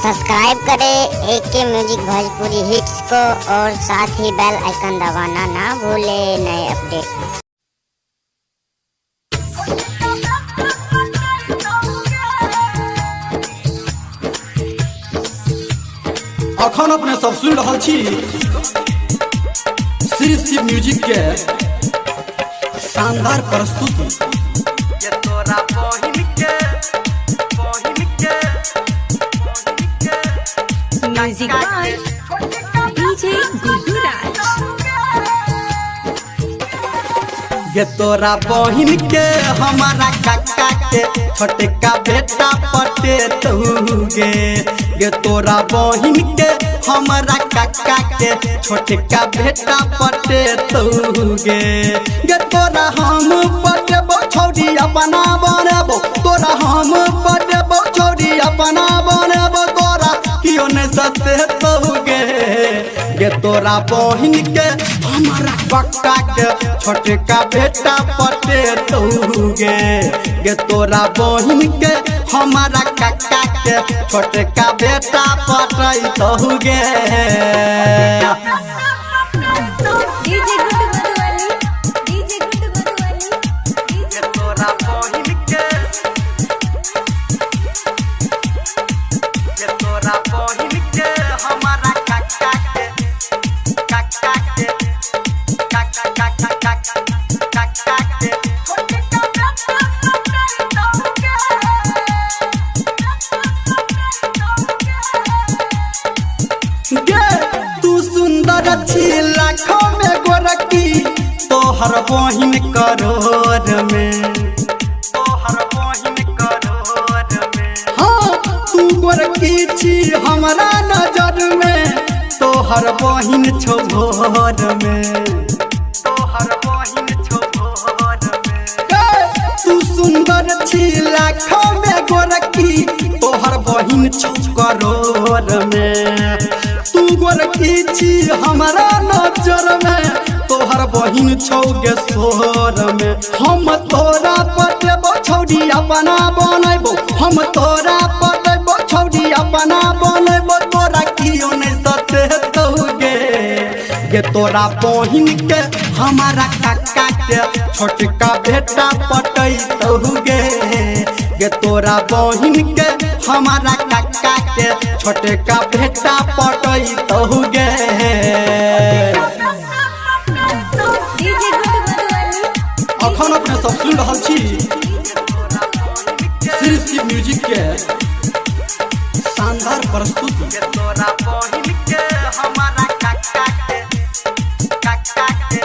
Subscribe करें AK music Bhojpuri hits को और साथ ही बेल आइकन दबाना ना भूलें नए अपडेट। अखन अपने सब सुन रहा छी श्री शिव म्यूजिक के शानदार प्रस्तुति। म्यूजिक बाय डीजे गुड्डू राज। ये तोरा बहिन के हमारा काका के छोटे का बेटा पटे तूगे। ये तोरा बहिन के हमारा काका के छोटे का बेटा पटे तूगे। ये तोरा हम पटेबो छौरी अपना बनबो, तोरा हम पटेबो छौरी अपना बनबो, तोरा क्यों नहीं सते तूगे। ये तोरा बहिन के हमारा काका के छोटे का बेटा पटे तूगे। ये तोरा बहिन के हमारा काका के छोटे का बेटा पटे तूगे। डीजे गुड्डू मधुबनी, डीजे गुड्डू मधुबनी, ये तोरा बहिन के, ये तोरा बहिन के हमारा काका के, काका के, काका काका काका काका के छोटे का बेटा पटे तूगे। तू सुंदर छी लाखों में गोरकी, तोहर बहिन करोड़ में, तोहर बहिन करोड़ में। हाँ तू गोरकी छी हमारा नजर में, तोहर बहिन छो भोर में, तोहर बहिन छो भोर में। तू सुंदर छी लाखों में गोरकी, तोहर बहिन छो करोड़ में। तू गोरकी छी हमारा नजर में, तोहर बहिन छौगे सोर में। हम तोरा पटेबो छौरी अपना बनबो, हम तोरा पटेबो छौरी अपना बनबो, तोरा क्यों नहीं सते तूगे। ये तोरा बहिन के हमारा काका के छोटका बेटा पटे तूगे। ये तोरा बहिन के हमारा काका के छोटे का बेटा पटे तूगे। डीजे गुड्डू मधुबनी। अखन अपने सब सुन रहा छी श्री शिव म्यूजिक के शानदार प्रस्तुति। ये तोरा बहिन के हमारा काका के, काका के,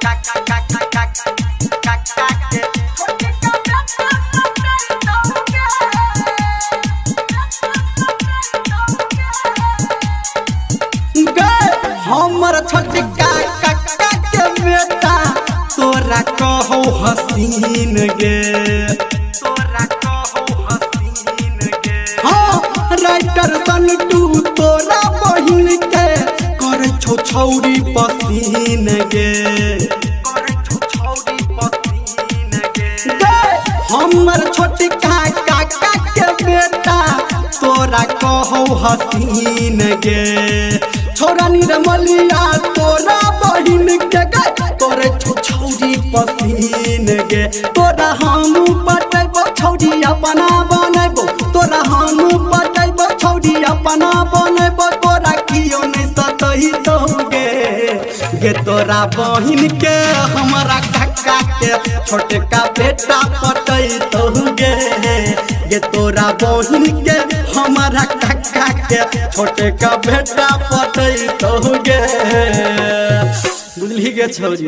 काका काका काका काका के छोटे का बेटा पटे तूगे। हमर छोटका काका के बेटा तोरा कहो हसीन गे, तोरा कहो हसीन गे। हाँ राइटर सन्टू तोरा बहिन के करे छौ छौरी पसीन गे, करे छौ छौरी पसीन गे। हमर छोटका काका के बेटा तोरा कहो हसीन गे। छोरा निर्मलिया तोरा बहिन के तोरे छौरी पसीन गे। तोरा हम पटेबो छौरी अपना बनबो, तोरा हम पटेबो छौरी अपना बनबो, तोरा क्यों नहीं सतही तूगे। ये तोरा बहिन के हमारा काका के छोटे का बेटा पटे तूगे। ये तोरा बहिन के हमारा काका के छोटे का बेटा पटे तूगे। बुझली गे छौरी।